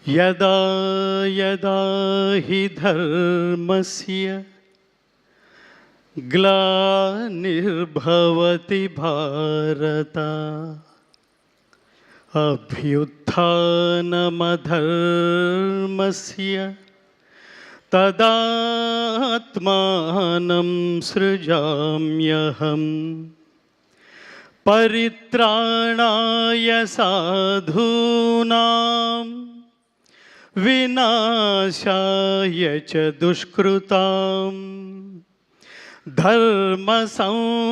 యదా యదా హి ధర్మస్య గ్లానిర్భవతి భారత అభ్యుత్థానమధర్మస్య తదాత్మానం సృజామ్యహం పరిత్రాణాయ సాధూనాం వినాశాయ చ దుష్కృతాం ధర్మ సంస్థాపనార్థాయ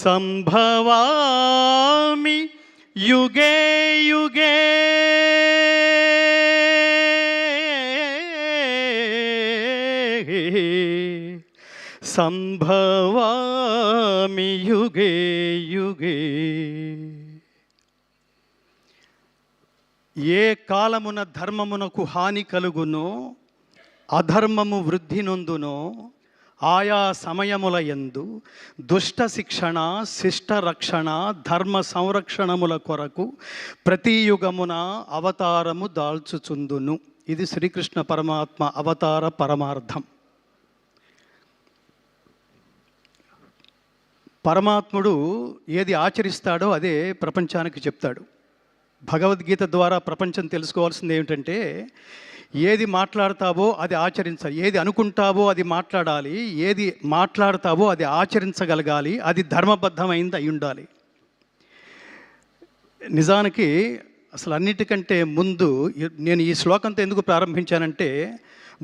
సంభవామి యుగే యుగే. సంభవామి యుగే యుగే. ఏ కాలమున ధర్మమునకు హాని కలుగునో అధర్మము వృద్ధి నొందునో ఆయా సమయముల యందు దుష్ట శిక్షణ శిష్ట రక్షణ ధర్మ సంరక్షణముల కొరకు ప్రతి యుగమున అవతారము దాల్చుచుందును. ఇది శ్రీకృష్ణ పరమాత్మ అవతార పరమార్థం. పరమాత్ముడు ఏది ఆచరిస్తాడో అదే ప్రపంచానికి చెప్తాడు. భగవద్గీత ద్వారా ప్రపంచం తెలుసుకోవాల్సింది ఏమిటంటే, ఏది మాట్లాడతావో అది ఆచరించాలి, ఏది అనుకుంటావో అది మాట్లాడాలి, ఏది మాట్లాడతావో అది ఆచరించగలగాలి, అది ధర్మబద్ధమైంది అయి ఉండాలి. నిజానికి అసలు అన్నిటికంటే ముందు నేను ఈ శ్లోకంతో ఎందుకు ప్రారంభించానంటే,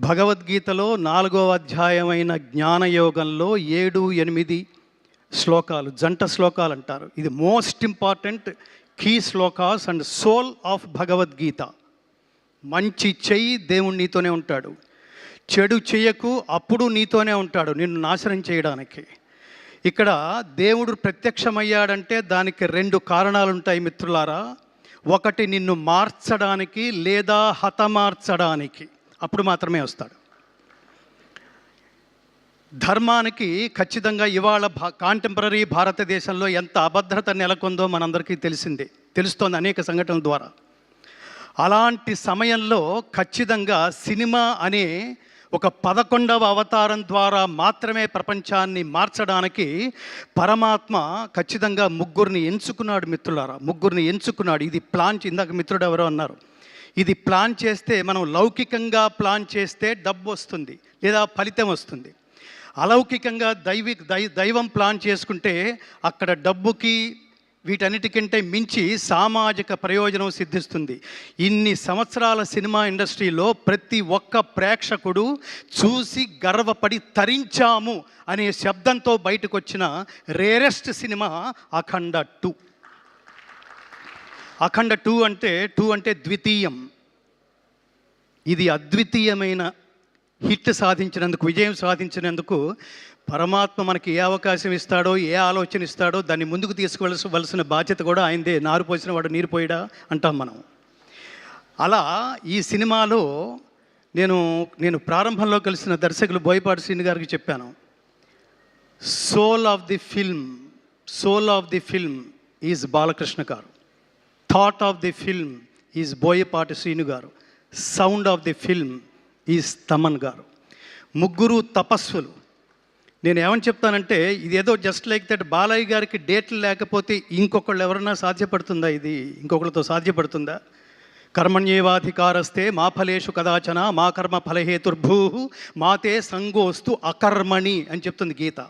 భగవద్గీతలో 4వ అధ్యాయమైన జ్ఞానయోగంలో 7, 8 శ్లోకాలు, జంట శ్లోకాలు అంటారు. ఇది most important key shlokas and soul of Bhagavad Gita. మంచి చెయ్యి, దేవుడు నీతోనే ఉంటాడు. చెడు చెయ్యకు, అప్పుడు నీతోనే ఉంటాడు నిన్ను నాశనం చేయడానికి. ఇక్కడ దేవుడు ప్రత్యక్షమయ్యాడంటే దానికి 2 కారణాలు ఉంటాయి మిత్రులారా. ఒకటి నిన్ను మార్చడానికి లేదా హతమార్చడానికి, అప్పుడు మాత్రమే వస్తాడు. ధర్మానికి ఖచ్చితంగా ఇవాళ కాంటెంపరీ భారతదేశంలో ఎంత అభద్రత నెలకొందో మనందరికీ తెలుస్తోంది అనేక సంఘటనల ద్వారా. అలాంటి సమయంలో ఖచ్చితంగా సినిమా అనే ఒక 11వ అవతారం ద్వారా మాత్రమే ప్రపంచాన్ని మార్చడానికి పరమాత్మ ఖచ్చితంగా 3 ఎంచుకున్నాడు మిత్రులారా. 3 ఎంచుకున్నాడు. ఇది ప్లాన్, ఇందాక మిత్రుడు ఎవరో అన్నారు, ఇది ప్లాన్ చేస్తే, మనం లౌకికంగా ప్లాన్ చేస్తే డబ్బు వస్తుంది లేదా ఫలితం వస్తుంది. అలౌకికంగా దైవం ప్లాన్ చేసుకుంటే అక్కడ డబ్బుకి వీటన్నిటికంటే మించి సామాజిక ప్రయోజనం సిద్ధిస్తుంది. ఇన్ని సంవత్సరాల సినిమా ఇండస్ట్రీలో ప్రతి ఒక్క ప్రేక్షకుడు చూసి గర్వపడి తరించాము అనే శబ్దంతో బయటకు వచ్చిన రేరెస్ట్ సినిమా అఖండ 2. అఖండ 2 అంటే ద్వితీయం. ఇది అద్వితీయమైన హిట్ సాధించినందుకు, విజయం సాధించినందుకు పరమాత్మ మనకి ఏ అవకాశం ఇస్తాడో, ఏ ఆలోచన ఇస్తాడో దాన్ని ముందుకు తీసుకువలసిన బాధ్యత కూడా ఆయనదే. నారు పోసిన వాడు నీరు పోయిడా అంటాం మనం. అలా ఈ సినిమాలో నేను ప్రారంభంలో కలిసిన దర్శకులు బోయపాటి శ్రీను గారికి చెప్పాను, soul of the film is Balakrishna గారు, thought of the film is Boyapati Srinu గారు, sound of the film is Thaman గారు. 3 తపస్సులు. నేను ఏమని చెప్తానంటే, ఇది ఏదో జస్ట్ లైక్ దట్ బాలయ్య గారికి డేట్లు లేకపోతే ఇంకొకళ్ళు ఎవరన్నా సాధ్యపడుతుందా? ఇది ఇంకొకళ్ళతో సాధ్యపడుతుందా? కర్మణ్యేవాధికారస్తే మా ఫలేషు కదాచన మా కర్మ ఫలహేతుర్భూ మాతే సంగోస్తు అకర్మణి అని చెప్తుంది గీత.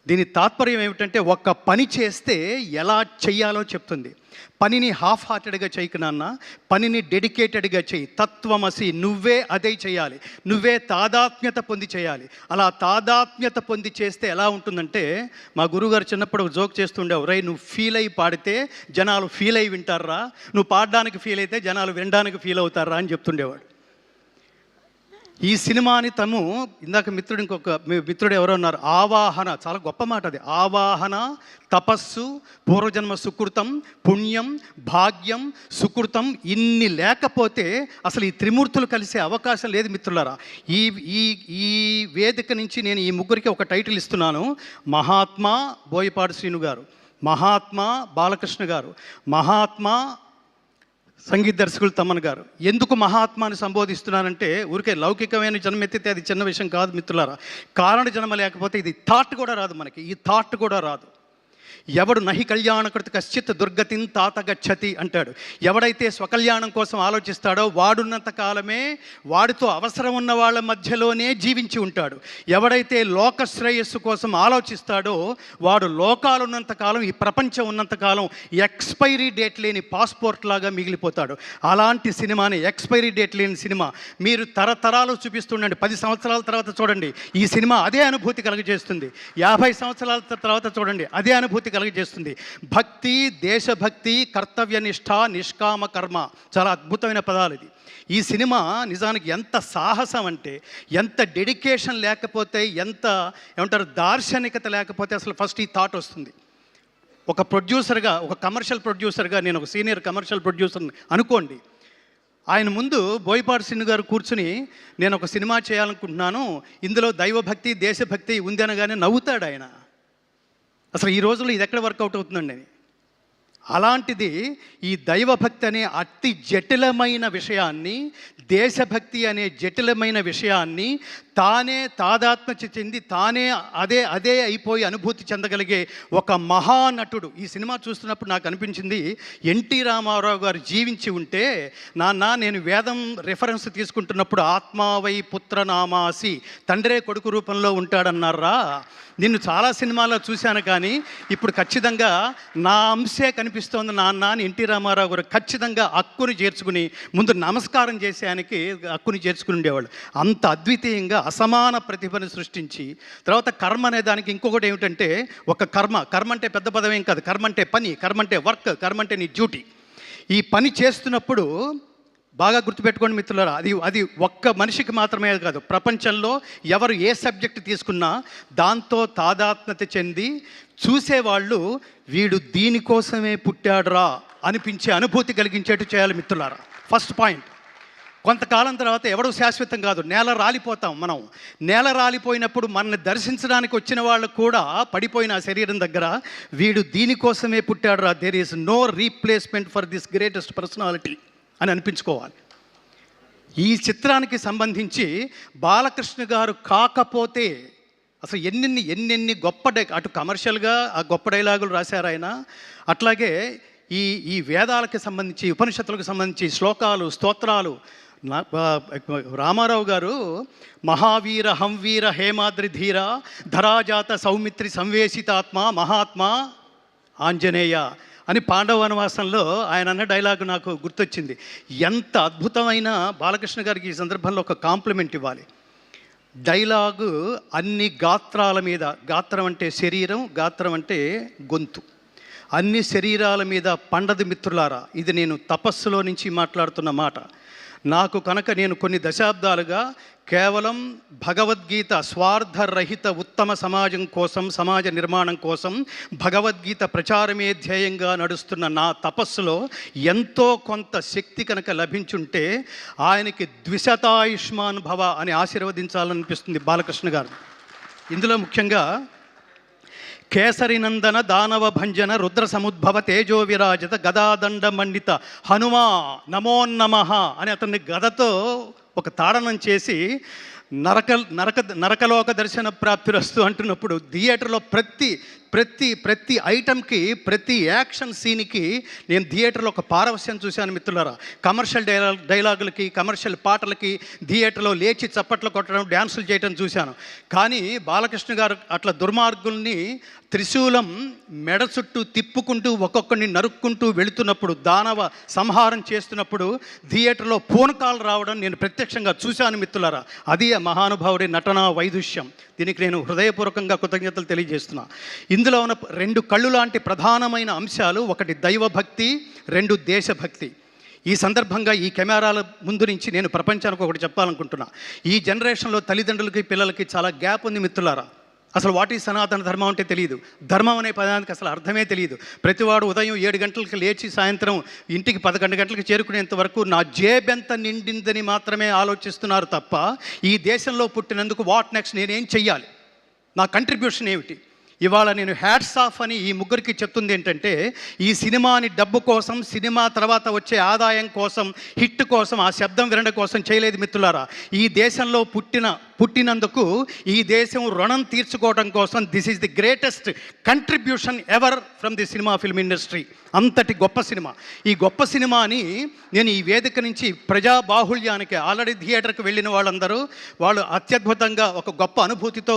దీని తాత్పర్యం ఏమిటంటే, ఒక్క పని చేస్తే ఎలా చెయ్యాలో చెప్తుంది. పనిని హాఫ్ హార్టెడ్గా చేయకు నాన్న, పనిని డెడికేటెడ్గా చేయి. తత్వమసి, నువ్వే అదే చేయాలి, నువ్వే తాదాత్మ్యత పొంది చేయాలి. అలా తాదాత్మ్యత పొంది చేస్తే ఎలా ఉంటుందంటే, మా గురువుగారు చిన్నప్పుడు ఒక జోక్ చేస్తుండేవారు, రై నువ్వు ఫీల్ అయ్యి పాడితే జనాలు ఫీల్ అయ్యి వింటారా, నువ్వు పాడడానికి ఫీల్ అయితే జనాలు వినడానికి ఫీల్ అవుతారా అని చెప్తుండేవాడు. ఈ సినిమాని ఇందాక ఇంకొక మిత్రుడు ఎవరో ఉన్నారు, ఆవాహన, చాలా గొప్ప మాట అది. ఆవాహన, తపస్సు, పూర్వజన్మ సుకృతం, పుణ్యం, భాగ్యం, సుకృతం, ఇన్ని లేకపోతే అసలు ఈ త్రిమూర్తులు కలిసే అవకాశం లేదు మిత్రులారా. ఈ ఈ ఈ వేదిక నుంచి నేను ఈ 3కి ఒక టైటిల్ ఇస్తున్నాను. మహాత్మా బోయపాటి శ్రీను గారు, మహాత్మా బాలకృష్ణ గారు, మహాత్మా సంగీత దర్శకులు తమ్మన్ గారు. ఎందుకు మహాత్మాని సంబోధిస్తున్నానంటే ఊరికే లౌకికమైన జన్మ ఎత్తితే అది చిన్న విషయం కాదు మిత్రులారా. కారణ జన్మ లేకపోతే ఇది థాట్ కూడా రాదు, మనకి ఈ థాట్ కూడా రాదు. ఎవడు నహి కళ్యాణకృత కశ్చిత్ దుర్గతిన్ తాత గచ్చతి అంటాడు. ఎవడైతే స్వకల్యాణం కోసం ఆలోచిస్తాడో వాడున్నంత కాలమే వాడితో అవసరం ఉన్న వాళ్ళ మధ్యలోనే జీవించి ఉంటాడు. ఎవడైతే లోక శ్రేయస్సు కోసం ఆలోచిస్తాడో వాడు లోకాలున్నంత కాలం, ఈ ప్రపంచం ఉన్నంతకాలం ఎక్స్పైరీ డేట్ లేని పాస్పోర్ట్ లాగా మిగిలిపోతాడు. అలాంటి సినిమాని, ఎక్స్పైరీ డేట్ లేని సినిమా మీరు తరతరాలు చూపిస్తుండండి. 10 సంవత్సరాల తర్వాత చూడండి, ఈ సినిమా అదే అనుభూతి కలుగజేస్తుంది. 50 సంవత్సరాల తర్వాత చూడండి, అదే అనుభూతి కలుగజేస్తుంది. భక్తి, దేశభక్తి, కర్తవ్యనిష్ట, నిష్కామ కర్మ, చాలా అద్భుతమైన పదాలు ఇది. ఈ సినిమా నిజానికి ఎంత సాహసం అంటే, ఎంత డెడికేషన్ లేకపోతే, ఎంత ఏమంటారు దార్శనికత లేకపోతే అసలు ఫస్ట్ ఈ థాట్ వస్తుంది. ఒక ప్రొడ్యూసర్గా, ఒక కమర్షియల్ ప్రొడ్యూసర్గా, నేను ఒక సీనియర్ కమర్షియల్ ప్రొడ్యూసర్ని అనుకోండి, ఆయన ముందు బోయపాటి శ్రీను గారు కూర్చుని నేను ఒక సినిమా చేయాలనుకుంటున్నాను, ఇందులో దైవభక్తి, దేశభక్తి ఉంది అనగానే నవ్వుతాడు ఆయన. అసలు ఈ రోజుల్లో ఇది ఎక్కడ వర్కౌట్ అవుతుందండి అని. అలాంటిది ఈ దైవభక్తి అనే అతి జటిలమైన విషయాన్ని, దేశభక్తి అనే జటిలమైన విషయాన్ని తానే తాదాత్మ్య చెంది తానే అదే అయిపోయి అనుభూతి చెందగలిగే ఒక మహానటుడు. ఈ సినిమా చూస్తున్నప్పుడు నాకు అనిపించింది, ఎన్టీ రామారావు గారు జీవించి ఉంటే, నాన్న నేను వేదం రిఫరెన్స్ తీసుకుంటున్నప్పుడు ఆత్మావై పుత్రనామాసి, తండ్రే కొడుకు రూపంలో ఉంటాడన్నారా, నిన్ను చాలా సినిమాల్లో చూశాను కానీ ఇప్పుడు ఖచ్చితంగా నా అంశే కనిపిస్తోంది నాన్న అని ఎన్టీ రామారావు గారు ఖచ్చితంగా హక్కుని చేర్చుకుని ముందు నమస్కారం చేసే ఆయనకి హక్కుని చేర్చుకుని ఉండేవాళ్ళు. అంత అద్వితీయంగా అసమాన ప్రతిభను సృష్టించి, తర్వాత కర్మ అనే దానికి ఇంకొకటి ఏమిటంటే, ఒక కర్మ అంటే పెద్ద పదం ఏం కాదు, కర్మ అంటే పని, కర్మ అంటే వర్క్, కర్మ అంటే నీ డ్యూటీ. ఈ పని చేస్తున్నప్పుడు బాగా గుర్తుపెట్టుకోండి మిత్రులారా, అది ఒక్క మనిషికి మాత్రమే కాదు, ప్రపంచంలో ఎవరు ఏ సబ్జెక్ట్ తీసుకున్నా దాంతో తాదాత్మ్యత చెంది చూసేవాళ్ళు వీడు దీనికోసమే పుట్టాడురా అనిపించే అనుభూతి కలిగించేట్టు చేయాలి మిత్రులారా. First point. కొంతకాలం తర్వాత ఎవడో శాశ్వతం కాదు, నేల రాలిపోతాం మనం. నేల రాలిపోయినప్పుడు మనల్ని దర్శించడానికి వచ్చిన వాళ్ళు కూడా పడిపోయిన శరీరం దగ్గర వీడు దీనికోసమే పుట్టాడురా, there is no replacement for this greatest personality అని అనిపించుకోవాలి. ఈ చిత్రానికి సంబంధించి బాలకృష్ణ గారు కాకపోతే అసలు ఎన్నెన్ని గొప్ప అటు కమర్షియల్గా ఆ గొప్ప డైలాగులు రాశారు ఆయన. అట్లాగే ఈ వేదాలకు సంబంధించి, ఉపనిషత్తులకు సంబంధించి శ్లోకాలు, స్తోత్రాలు. రామారావు గారు మహావీర హంవీర హేమాద్రి ధీర ధరాజాత సౌమిత్రి సంవేశితాత్మ మహాత్మా ఆంజనేయ అని పాండవ వనవాసంలో ఆయన అన్న డైలాగు నాకు గుర్తొచ్చింది. ఎంత అద్భుతమైన, బాలకృష్ణ గారికి ఈ సందర్భంలో ఒక కాంప్లిమెంట్ ఇవ్వాలి. డైలాగు అన్ని గాత్రాల మీద, గాత్రం అంటే శరీరం, గాత్రం అంటే గొంతు, అన్ని శరీరాల మీద పండదు మిత్రులారా. ఇది నేను తపస్సులో నుంచి మాట్లాడుతున్న మాట. నాకు కనుక నేను కొన్ని దశాబ్దాలుగా కేవలం భగవద్గీత స్వార్థరహిత ఉత్తమ సమాజం కోసం, సమాజ నిర్మాణం కోసం భగవద్గీత ప్రచారమే ధ్యేయంగా నడుస్తున్న నా తపస్సులో ఎంతో కొంత శక్తి కనుక లభించుంటే ఆయనకి ద్విశతాయుష్మాన్ భవ అని ఆశీర్వదించాలనిపిస్తుంది బాలకృష్ణ గారు. ఇందులో ముఖ్యంగా కేసరినందన దానవ భంజన రుద్ర సముద్భవ తేజో విరాజిత గదాదండ మండిత హనుమా నమోన్నమః అని అతన్ని గదతో ఒక తాడనం చేసి నరకలోక దర్శన ప్రాప్తిరస్తు అంటున్నప్పుడు థియేటర్లో ప్రతి ఐటమ్కి, ప్రతి యాక్షన్ సీన్కి నేను థియేటర్లో ఒక పారవస్యం చూశాను మిత్రులారా. కమర్షియల్ డైలాగులకి, కమర్షియల్ పాటలకి థియేటర్లో లేచి చప్పట్లు కొట్టడం, డ్యాన్సులు చేయడం చూశాను. కానీ బాలకృష్ణ గారు అట్లా దుర్మార్గుల్ని త్రిశూలం మెడ చుట్టూ తిప్పుకుంటూ ఒక్కొక్కడిని నరుక్కుంటూ వెళుతున్నప్పుడు, దానవ సంహారం చేస్తున్నప్పుడు థియేటర్లో పూనకాలు రావడం నేను ప్రత్యక్షంగా చూశాను మిత్రులారా. అది ఆ మహానుభావుడి నటనా వైదుష్యం. దీనికి నేను హృదయపూర్వకంగా కృతజ్ఞతలు తెలియజేస్తున్నా. ఇందులో ఉన్న 2 కళ్ళు లాంటి ప్రధానమైన అంశాలు, ఒకటి దైవభక్తి, 2 దేశభక్తి. ఈ సందర్భంగా ఈ కెమెరాల ముందు నుంచి నేను ప్రపంచానికి ఒకటి చెప్పాలనుకుంటున్నా. ఈ జనరేషన్లో తల్లిదండ్రులకి, పిల్లలకి చాలా గ్యాప్ ఉంది మిత్రులారా. అసలు వాట్ ఈ సనాతన ధర్మం అంటే తెలియదు. ధర్మం అనే పదానికి అసలు అర్థమే తెలియదు. ప్రతివాడు ఉదయం 7 గంటలకు లేచి సాయంత్రం ఇంటికి 11 గంటలకు చేరుకునేంత వరకు నా జేబెంత నిండిందని మాత్రమే ఆలోచిస్తున్నారు తప్ప, ఈ దేశంలో పుట్టినందుకు వాట్ నెక్స్ట్, నేనేం చెయ్యాలి, నా కంట్రిబ్యూషన్ ఏమిటి, ఇవాళ నేను హ్యాట్స్ ఆఫ్ అని ఈ ముగ్గురికి చెప్తుంది ఏంటంటే, ఈ సినిమాని డబ్బు కోసం, సినిమా తర్వాత వచ్చే ఆదాయం కోసం, హిట్ కోసం, ఆ శబ్దం వినడం కోసం చేయలేదు మిత్రులారా. ఈ దేశంలో పుట్టినందుకు ఈ దేశం రుణం తీర్చుకోవడం కోసం this is the greatest contribution ever from the cinema film industry. అంతటి గొప్ప సినిమా. ఈ గొప్ప సినిమాని నేను ఈ వేదిక నుంచి ప్రజాబాహుళ్యానికి ఆల్రెడీ థియేటర్కి వెళ్ళిన వాళ్ళందరూ వాళ్ళు అత్యద్భుతంగా ఒక గొప్ప అనుభూతితో,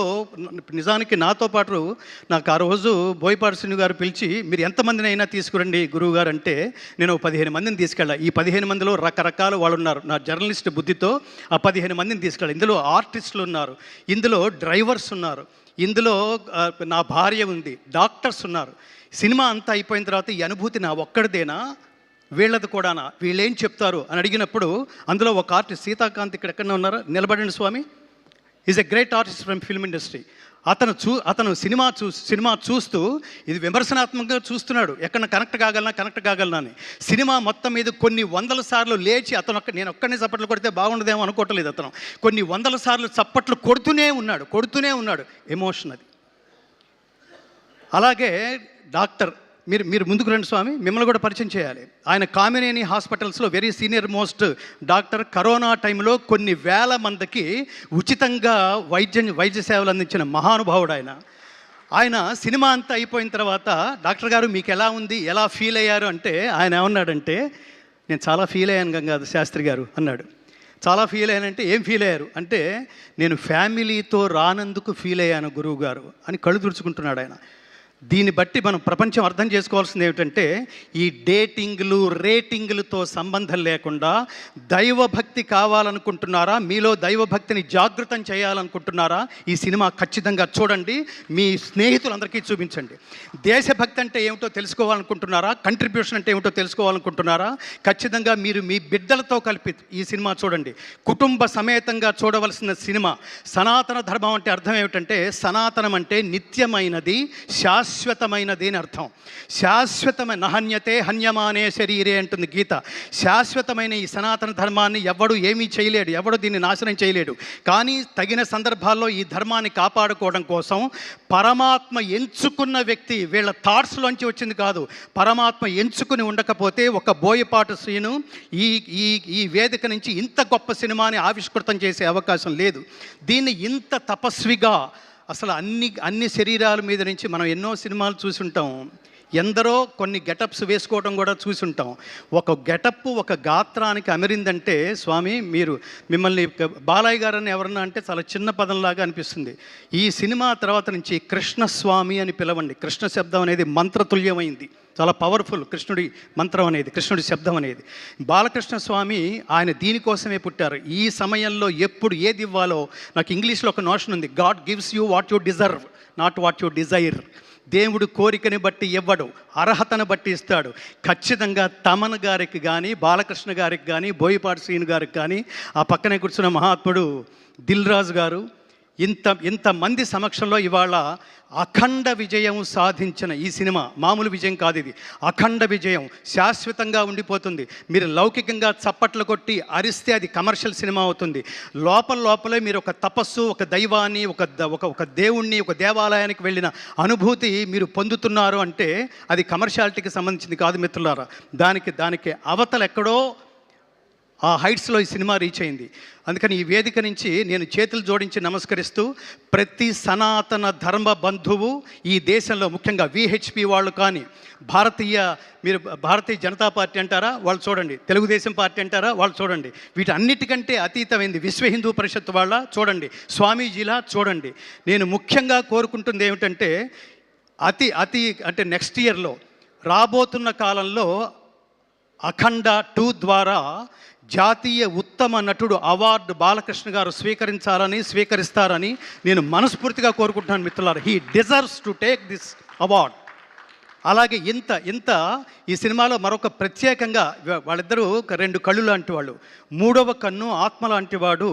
నిజానికి నాతో పాటు నాకు ఆ రోజు బోయపాటి శ్రీను గారు పిలిచి, మీరు ఎంతమందిని అయినా తీసుకురండి గురువు గారు అంటే, నేను 15 మందిని తీసుకెళ్ళా. ఈ 15 మందిలో రకరకాల వాళ్ళు ఉన్నారు. నా జర్నలిస్ట్ బుద్ధితో ఆ 15 మందిని తీసుకెళ్ళా. ఇందులో ఆర్టిస్టులు ఉన్నారు, ఇందులో డ్రైవర్స్ ఉన్నారు, ఇందులో నా భార్య ఉంది, డాక్టర్స్ ఉన్నారు. సినిమా అంతా అయిపోయిన తర్వాత ఈ అనుభూతి నా ఒక్కడిదేనా, వీళ్ళది కూడానా, వీళ్ళేం చెప్తారు అని అడిగినప్పుడు అందులో ఒక ఆర్టిస్ట్ సీతాకాంత్ ఇక్కడ ఎక్కడ ఉన్నారు, నిలబడండి స్వామి, is a great artist from film industry. అతను సినిమా చూస్తూ ఇది విమర్శనాత్మకంగా చూస్తున్నాడు, ఎక్కడ కనెక్ట్ కాగలనా అని. సినిమా మొత్తం మీద కొన్ని వందల సార్లు లేచి నేను ఒక్కడిని చప్పట్లు కొడితే బాగుండదేమో అనుకోవట్లేదు. అతను కొన్ని వందల సార్లు చప్పట్లు కొడుతూనే ఉన్నాడు. ఎమోషన్ అది. అలాగే డాక్టర్, మీరు ముందుకు రండి స్వామి, మిమ్మల్ని కూడా పరిచయం చేయాలి. ఆయన కామినేని హాస్పిటల్స్లో very senior most doctor. Corona టైంలో కొన్ని వేల మందికి ఉచితంగా వైద్య సేవలు అందించిన మహానుభావుడు ఆయన సినిమా అంతా అయిపోయిన తర్వాత, డాక్టర్ గారు మీకు ఎలా ఉంది, ఎలా ఫీల్ అయ్యారు అంటే, ఆయన ఏమన్నాడంటే, నేను చాలా ఫీల్ అయ్యాను గంగాధర్ శాస్త్రి గారు అన్నాడు. చాలా ఫీల్ అయ్యానంటే, ఏం ఫీల్ అయ్యారు అంటే, నేను ఫ్యామిలీతో రానందుకు ఫీల్ అయ్యాను గురువు గారు అని కళ్ళు తుడుచుకుంటున్నాడు ఆయన. దీన్ని బట్టి మనం ప్రపంచం అర్థం చేసుకోవాల్సింది ఏమిటంటే, ఈ డేటింగ్లు రేటింగ్లతో సంబంధం లేకుండా దైవభక్తి కావాలనుకుంటున్నారా, మీలో దైవభక్తిని జాగృతం చేయాలనుకుంటున్నారా, ఈ సినిమా ఖచ్చితంగా చూడండి, మీ స్నేహితులందరికీ చూపించండి. దేశభక్తి అంటే ఏమిటో తెలుసుకోవాలనుకుంటున్నారా, కంట్రిబ్యూషన్ అంటే ఏమిటో తెలుసుకోవాలనుకుంటున్నారా, ఖచ్చితంగా మీరు మీ బిడ్డలతో కలిపి ఈ సినిమా చూడండి. కుటుంబ సమేతంగా చూడవలసిన సినిమా. సనాతన ధర్మం అంటే అర్థం ఏమిటంటే, సనాతనం అంటే నిత్యమైనది, శాశ్వతమైనది అని అర్థం. శాశ్వతమైన నహన్యతే హన్యమానే శరీరే అంటుంది గీత. శాశ్వతమైన ఈ సనాతన ధర్మాన్ని ఎవడు ఏమీ చేయలేడు, ఎవడు దీన్ని నాశనం చేయలేడు. కానీ తగిన సందర్భాల్లో ఈ ధర్మాన్ని కాపాడుకోవడం కోసం పరమాత్మ ఎంచుకున్న వ్యక్తి, వీళ్ళ థాట్స్లోంచి వచ్చింది కాదు, పరమాత్మ ఎంచుకుని ఉండకపోతే ఒక బోయపాటి శ్రీను ఈ వేదిక నుంచి ఇంత గొప్ప సినిమాని ఆవిష్కృతం చేసే అవకాశం లేదు. దీన్ని ఇంత తపస్విగా, అసలు అన్ని శరీరాల మీద నుంచి మనం ఎన్నో సినిమాలు చూసుంటాం, ఎందరో కొన్ని గెటప్స్ వేసుకోవడం కూడా చూసుంటాం. ఒక గెటప్ ఒక గాత్రానికి అమరిందంటే, స్వామి మిమ్మల్ని బాలయ్య గారని ఎవరన్నా అంటే చాలా చిన్న పదంలాగా అనిపిస్తుంది. ఈ సినిమా తర్వాత నుంచి కృష్ణస్వామి అని పిలవండి. కృష్ణ శబ్దం అనేది మంత్రతుల్యమైంది, చాలా పవర్ఫుల్. కృష్ణుడి మంత్రం అనేది, కృష్ణుడి శబ్దం అనేది. బాలకృష్ణ స్వామి ఆయన దీనికోసమే పుట్టారు. ఈ సమయంలో ఎప్పుడు ఏది ఇవ్వాలో, నాకు ఇంగ్లీష్లో ఒక నోషన్ ఉంది, God gives you what you deserve, not what you Dzire. దేవుడు కోరికని బట్టి ఇవ్వడు, అర్హతను బట్టి ఇస్తాడు. ఖచ్చితంగా తమన్ గారికి కానీ, బాలకృష్ణ గారికి కానీ, బోయపాటి శ్రీను గారికి కానీ, ఆ పక్కనే కూర్చున్న మహాత్ముడు దిల్ రాజు గారు, ఇంతమంది సమక్షంలో ఇవాళ అఖండ విజయం సాధించిన ఈ సినిమా మామూలు విజయం కాదు, ఇది అఖండ విజయం, శాశ్వతంగా ఉండిపోతుంది. మీరు లౌకికంగా చప్పట్లు కొట్టి అరిస్తే అది కమర్షియల్ సినిమా అవుతుంది. లోపలే మీరు ఒక తపస్సు, ఒక దైవాన్ని, ఒక దేవుణ్ణి, ఒక దేవాలయానికి వెళ్ళిన అనుభూతి మీరు పొందుతున్నారు అంటే అది కమర్షియాలిటీకి సంబంధించింది కాదు మిత్రులారా. దానికి అవతల ఎక్కడో ఆ హైట్స్లో ఈ సినిమా రీచ్ అయింది. అందుకని ఈ వేదిక నుంచి నేను చేతులు జోడించి నమస్కరిస్తూ, ప్రతి సనాతన ధర్మ బంధువు ఈ దేశంలో, ముఖ్యంగా విహెచ్పి వాళ్ళు కానీ, మీరు భారతీయ జనతా పార్టీ అంటారా, వాళ్ళు చూడండి, తెలుగుదేశం పార్టీ అంటారా, వాళ్ళు చూడండి, వీటన్నిటికంటే అతీతమైంది విశ్వ హిందూ పరిషత్ వాళ్ళ చూడండి, స్వామీజీలా చూడండి. నేను ముఖ్యంగా కోరుకుంటుంది ఏమిటంటే, అంటే నెక్స్ట్ ఇయర్లో రాబోతున్న కాలంలో అఖండ 2 ద్వారా జాతీయ ఉత్తమ నటుడు అవార్డు బాలకృష్ణ గారు స్వీకరిస్తారని నేను మనస్ఫూర్తిగా కోరుకుంటున్నాను మిత్రులారా. He deserves to take this award. అలాగే ఇంత ఈ సినిమాలో మరొక ప్రత్యేకంగా వాళ్ళిద్దరూ 2 కళ్ళు లాంటి వాళ్ళు, 3వ కన్ను ఆత్మ లాంటి వాడు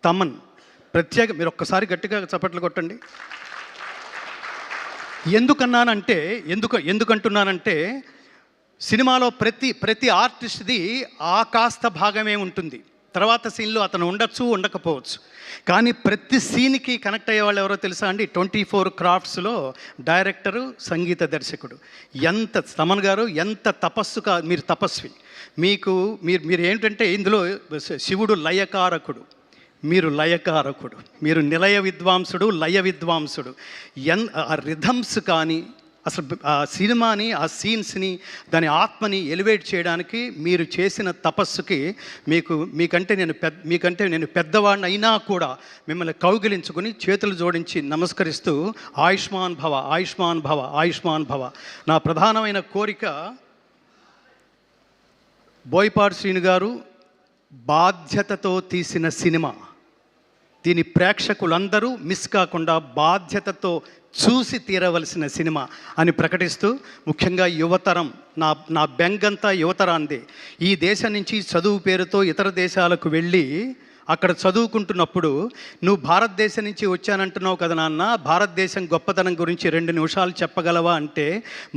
తమన్. మీరు ఒక్కసారి గట్టిగా చప్పట్లు కొట్టండి. ఎందుకంటున్నానంటే సినిమాలో ప్రతి ఆర్టిస్ట్ది ఆ కాస్త భాగమే ఉంటుంది. తర్వాత సీన్లో అతను ఉండొచ్చు, ఉండకపోవచ్చు. కానీ ప్రతి సీన్కి కనెక్ట్ అయ్యే వాళ్ళు ఎవరో తెలుసా అండి? 24 క్రాఫ్ట్స్లో డైరెక్టరు, సంగీత దర్శకుడు. ఎంత తమన్ గారు ఎంత తపస్సుగా, మీరు తపస్వి. మీరు ఏంటంటే ఇందులో శివుడు లయకారకుడు, మీరు లయకారకుడు, మీరు నిలయ విద్వాంసుడు, లయ విద్వాంసుడు. ఆ రిథమ్స్ కానీ అసలు ఆ సినిమాని, ఆ సీన్స్ని, దాని ఆత్మని ఎలివేట్ చేయడానికి మీరు చేసిన తపస్సుకి మీకంటే నేను పెద్దవాడిని అయినా కూడా మిమ్మల్ని కౌగిలించుకొని చేతులు జోడించి నమస్కరిస్తూ ఆయుష్మాన్ భవ, ఆయుష్మాన్ భవ, ఆయుష్మాన్ భవ. నా ప్రధానమైన కోరిక, బోయపాటి శ్రీను గారు బాధ్యతతో తీసిన సినిమా, దీని ప్రేక్షకులందరూ మిస్ కాకుండా బాధ్యతతో చూసి తీరవలసిన సినిమా అని ప్రకటిస్తూ, ముఖ్యంగా యువతరం, నా బెంగంతా యువతరాందే. ఈ దేశం నుంచి చదువు పేరుతో ఇతర దేశాలకు వెళ్ళి అక్కడ చదువుకుంటున్నప్పుడు, నువ్వు భారతదేశం నుంచి వచ్చానంటున్నావు కదా నాన్న, భారతదేశం గొప్పతనం గురించి 2 నిమిషాలు చెప్పగలవా అంటే,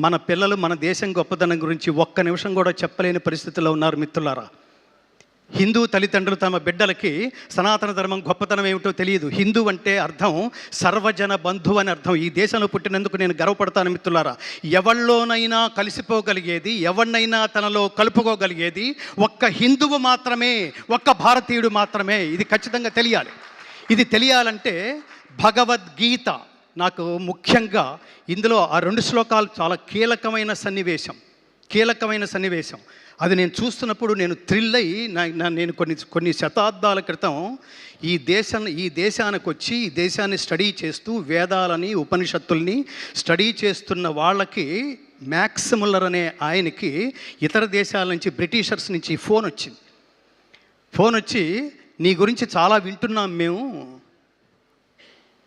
మన పిల్లలు మన దేశం గొప్పతనం గురించి 1 నిమిషం కూడా చెప్పలేని పరిస్థితుల్లో ఉన్నారు మిత్రులారా. హిందూ తల్లిదండ్రులు తమ బిడ్డలకి సనాతన ధర్మం గొప్పతనం ఏమిటో తెలియదు. హిందూ అంటే అర్థం సర్వజన బంధువు అని అర్థం. ఈ దేశంలో పుట్టినందుకు నేను గర్వపడతాను మిత్రులారా. ఎవళ్ళలోనైనా కలిసిపోగలిగేది, ఎవరినైనా తనలో కలుపుకోగలిగేది ఒక్క హిందువు మాత్రమే, ఒక్క భారతీయుడు మాత్రమే. ఇది ఖచ్చితంగా తెలియాలి. ఇది తెలియాలంటే భగవద్గీత నాకు ముఖ్యంగా ఇందులో ఆ 2 శ్లోకాలు చాలా కీలకమైన సన్నివేశం. అది నేను చూస్తున్నప్పుడు నేను థ్రిల్ అయ్యి, నేను కొన్ని శతాబ్దాల క్రితం ఈ దేశానికి వచ్చి ఈ దేశాన్ని స్టడీ చేస్తూ వేదాలని, ఉపనిషత్తుల్ని స్టడీ చేస్తున్న వాళ్ళకి, మ్యాక్స్ ముల్లర్ అనే ఆయనకి ఇతర దేశాల నుంచి, బ్రిటిషర్స్ నుంచి ఫోన్ వచ్చి నీ గురించి చాలా వింటున్నాం మేము,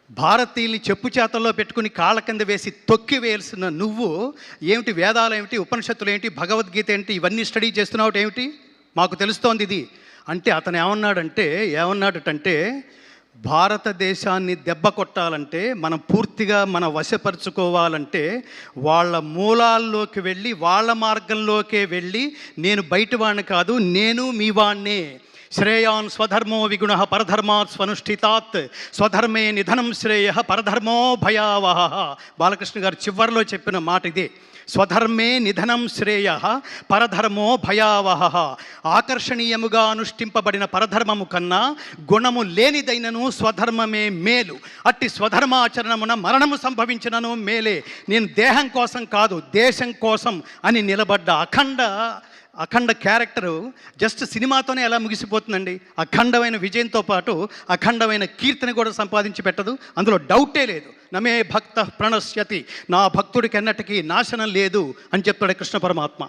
భారతీయుల్ని చెప్పు చేతల్లో పెట్టుకుని కాళ్ళ కింద వేసి తొక్కి వేయాల్సిన నువ్వు ఏమిటి, వేదాలు ఏమిటి, ఉపనిషత్తులు ఏంటి, భగవద్గీత ఏంటి, ఇవన్నీ స్టడీ చేస్తున్నావు ఏమిటి, మాకు తెలుస్తోంది ఇది అంటే. అతను ఏమన్నాడటంటే భారతదేశాన్ని దెబ్బ కొట్టాలంటే, మనం పూర్తిగా వశపరుచుకోవాలంటే, వాళ్ళ మూలాల్లోకి వెళ్ళి, వాళ్ళ మార్గంలోకే వెళ్ళి, నేను బయట వాడిని కాదు, నేను మీ వాణ్ణే. శ్రేయాన్ స్వధర్మో విగుణ పరధర్మాత్ స్వనుష్ఠితాత్ స్వధర్మే నిధనం శ్రేయ పరధర్మో భయావహ. బాలకృష్ణ గారు చివరిలో చెప్పిన మాట ఇదే. స్వధర్మే నిధనం శ్రేయ పరధర్మో భయావహ. ఆకర్షణీయముగా అనుష్ఠింపబడిన పరధర్మము కన్నా గుణము లేనిదైనను స్వధర్మమే మేలు. అట్టి స్వధర్మాచరణమున మరణము సంభవించినను మేలే. నేను దేహం కోసం కాదు, దేశం కోసం అని నిలబడ్డ అఖండ క్యారెక్టరు జస్ట్ సినిమాతోనే ఎలా ముగిసిపోతుందండి. అఖండమైన విజయంతో పాటు అఖండమైన కీర్తిని కూడా సంపాదించి పెట్టదు, అందులో డౌటే లేదు. నమే భక్త ప్రణశ్యతి, నా భక్తుడికి ఎన్నటికీ నాశనం లేదు అని చెప్తాడు కృష్ణ పరమాత్మ.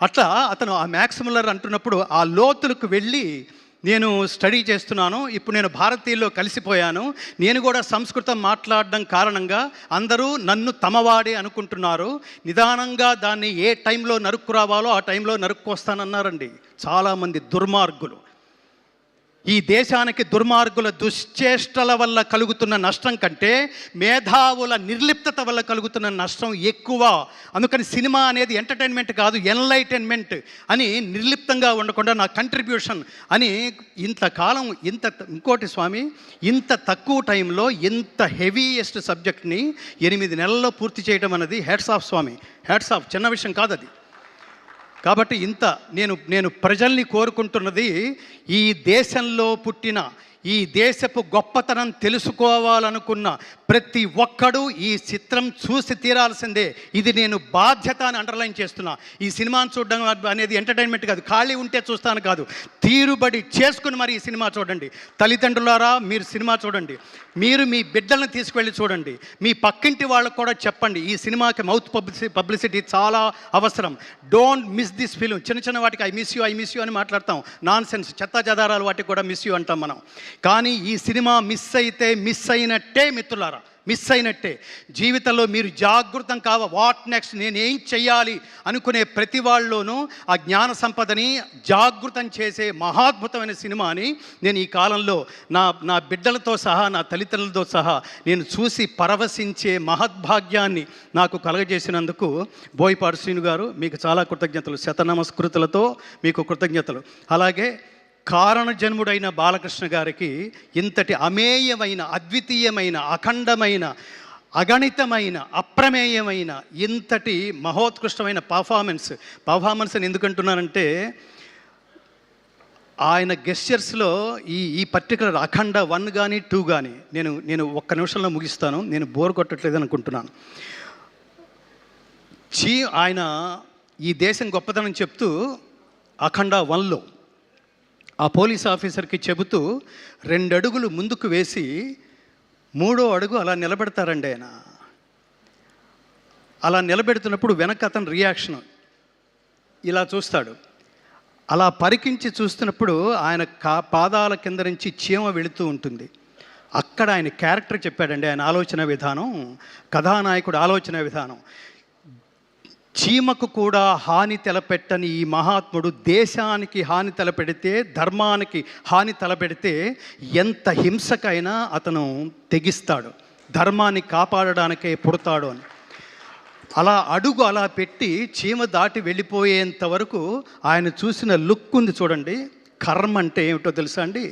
అట్లా అతను ఆ మ్యాక్స్ ముల్లర్ అంటున్నప్పుడు ఆ లోతులకు వెళ్ళి, నేను స్టడీ చేస్తున్నాను, ఇప్పుడు నేను భారతీయుల్లో కలిసిపోయాను, నేను కూడా సంస్కృతం మాట్లాడడం కారణంగా అందరూ నన్ను తమవాడే అనుకుంటున్నారు, నిదానంగా దాన్ని ఏ టైంలో నరుక్కురావాలో ఆ టైంలో నరుక్కొస్తానన్నారండి చాలామంది దుర్మార్గులు. ఈ దేశానికి దుర్మార్గుల దుశ్చేష్టల వల్ల కలుగుతున్న నష్టం కంటే మేధావుల నిర్లిప్తత వల్ల కలుగుతున్న నష్టం ఎక్కువ. అందుకని సినిమా అనేది ఎంటర్టైన్మెంట్ కాదు, ఎన్లైటైన్మెంట్ అని నిర్లిప్తంగా ఉండకుండా నా కంట్రిబ్యూషన్ అని ఇంతకాలం ఇంకోటి స్వామి, ఇంత తక్కువ టైంలో ఇంత హెవీయెస్ట్ సబ్జెక్ట్ని 8 నెలల్లో పూర్తి చేయడం అనేది హ్యాట్స్ ఆఫ్ స్వామి, హ్యాట్స్ ఆఫ్. చిన్న విషయం కాదు అది. కాబట్టి నేను ప్రజల్ని కోరుకుంటున్నది, ఈ దేశంలో పుట్టిన, ఈ దేశపు గొప్పతనం తెలుసుకోవాలనుకున్న ప్రతి ఒక్కడూ ఈ చిత్రం చూసి తీరాల్సిందే. ఇది నేను బాధ్యత అని అండర్లైన్ చేస్తున్నా. ఈ సినిమాను చూడడం అనేది ఎంటర్టైన్మెంట్ కాదు, ఖాళీ ఉంటే చూస్తాను కాదు, తీరుబడి చేసుకుని మరి ఈ సినిమా చూడండి. తల్లిదండ్రులారా, మీరు సినిమా చూడండి, మీరు మీ బిడ్డలను తీసుకువెళ్ళి చూడండి, మీ పక్కింటి వాళ్ళకు కూడా చెప్పండి. ఈ సినిమాకి మౌత్ పబ్లిసిటీ చాలా అవసరం. Don't miss this film. చిన్న వాటికి ఐ మిస్ యూ అని మాట్లాడతాం, నాన్ సెన్స్ చెత్త చెదారాలు వాటికి కూడా మిస్ యూ అంటాం మనం. కానీ ఈ సినిమా మిస్ అయినట్టే మిత్రులారా, మిస్ అయినట్టే. జీవితంలో మీరు జాగృతం వాట్ నెక్స్ట్, నేనేం చెయ్యాలి అనుకునే ప్రతి వాళ్ళలోనూ ఆ జ్ఞాన సంపదని జాగృతం చేసే మహాద్భుతమైన సినిమాని నేను ఈ కాలంలో నా బిడ్డలతో సహా, నా తల్లిదండ్రులతో సహా నేను చూసి పరవశించే మహద్భాగ్యాన్ని నాకు కలగజేసినందుకు బోయపాటి శ్రీను గారు మీకు చాలా కృతజ్ఞతలు, శతనమస్కృతులతో మీకు కృతజ్ఞతలు. అలాగే కారణజన్ముడైన బాలకృష్ణ గారికి ఇంతటి అమేయమైన, అద్వితీయమైన, అఖండమైన, అగణితమైన, అప్రమేయమైన ఇంతటి మహోత్కృష్టమైన పర్ఫార్మెన్స్ అని ఎందుకంటున్నానంటే, ఆయన గెస్చర్స్లో ఈ పర్టికులర్ అఖండ 1 కానీ 2 కానీ నేను ఒక్క నిమిషంలో ముగిస్తాను, నేను బోర్ కొట్టట్లేదు అనుకుంటున్నాను. ఆయన ఈ దేశం గొప్పతనం చెప్తూ అఖండ 1లో ఆ పోలీస్ ఆఫీసర్కి చెబుతూ 2 అడుగులు ముందుకు వేసి 3వ అడుగు అలా నిలబెడతారండి. ఆయన అలా నిలబెడుతున్నప్పుడు వెనక అతను రియాక్షన్ ఇలా చూస్తాడు. అలా పరికించి చూస్తున్నప్పుడు ఆయన పాదాల కింద నుంచి చీమ వెళుతూ ఉంటుంది. అక్కడ ఆయన క్యారెక్టర్ చెప్పాడండి, ఆయన ఆలోచన విధానం, కథానాయకుడు ఆలోచన విధానం. చీమకు కూడా హాని తలపెట్టని ఈ మహాత్ముడు దేశానికి హాని తలపెడితే, ధర్మానికి హాని తలపెడితే ఎంత హింసకైనా అతను తెగిస్తాడు, ధర్మాన్ని కాపాడడానికే పుడతాడు అని. అలా పెట్టి చీమ దాటి వెళ్ళిపోయేంత వరకు ఆయన చూసిన లుక్ ఉంది చూడండి. కర్మ అంటే ఏమిటో తెలుసా అండి?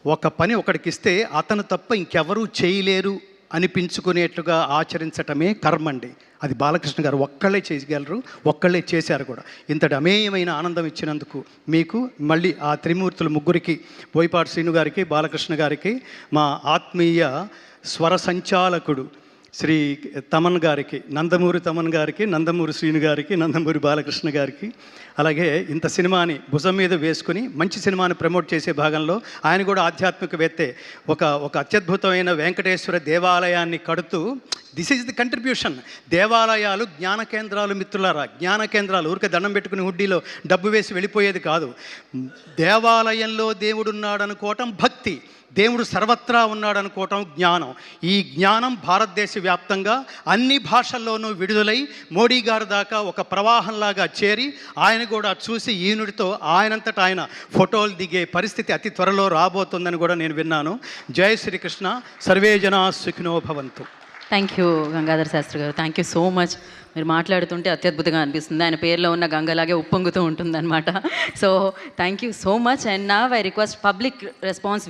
ఒక పని ఒకడికి ఇస్తే అతను తప్ప ఇంకెవరూ చేయలేరు అనిపించుకునేట్లుగా ఆచరించటమే కర్మ అండి. అది బాలకృష్ణ గారు ఒక్కళ్ళే చేయగలరు, ఒక్కళ్ళే చేశారు కూడా. ఇంతటి అమేయమైన ఆనందం ఇచ్చినందుకు మీకు మళ్ళీ ఆ త్రిమూర్తులు ముగ్గురికి, బోయపాటి శ్రీను గారికి, బాలకృష్ణ గారికి, మా ఆత్మీయ స్వర సంచాలకుడు శ్రీ తమన్ గారికి, నందమూరి తమన్ గారికి, నందమూరి శ్రీను గారికి, నందమూరి బాలకృష్ణ గారికి, అలాగే ఇంత సినిమాని భుజం మీద వేసుకుని మంచి సినిమాని ప్రమోట్ చేసే భాగంలో ఆయన కూడా ఆధ్యాత్మికవేత్తే, ఒక అత్యద్భుతమైన వెంకటేశ్వర దేవాలయాన్ని కడుతూ, దిస్ ఈజ్ ది కంట్రిబ్యూషన్. దేవాలయాలు జ్ఞాన కేంద్రాలు మిత్రులారా, జ్ఞాన కేంద్రాలు. ఊరికే దండం పెట్టుకుని హుడ్డీలో డబ్బు వేసి వెళ్ళిపోయేది కాదు. దేవాలయంలో దేవుడున్నాడు అనుకోవటం భక్తి, దేవుడు సర్వత్రా ఉన్నాడు అనుకోవటం జ్ఞానం. ఈ జ్ఞానం భారతదేశ వ్యాప్తంగా అన్ని భాషల్లోనూ విడుదలై మోడీ గారి దాకా ఒక ప్రవాహంలాగా చేరి ఆయన కూడా చూసి ఈనుడితో ఆయనంతటా ఆయన ఫోటోలు దిగే పరిస్థితి అతి త్వరలో రాబోతుందని కూడా నేను విన్నాను. జై శ్రీకృష్ణ, సర్వే జనా సుఖినో భవంతు. థ్యాంక్ యూ గంగాధర్ శాస్త్రి గారు, థ్యాంక్ యూ సో మచ్. మీరు మాట్లాడుతుంటే అత్యద్భుతంగా అనిపిస్తుంది. ఆయన పేరులో ఉన్న గంగలాగే ఉప్పొంగుతూ ఉంటుందన్నమాట. So thank you so much. And now I request public response.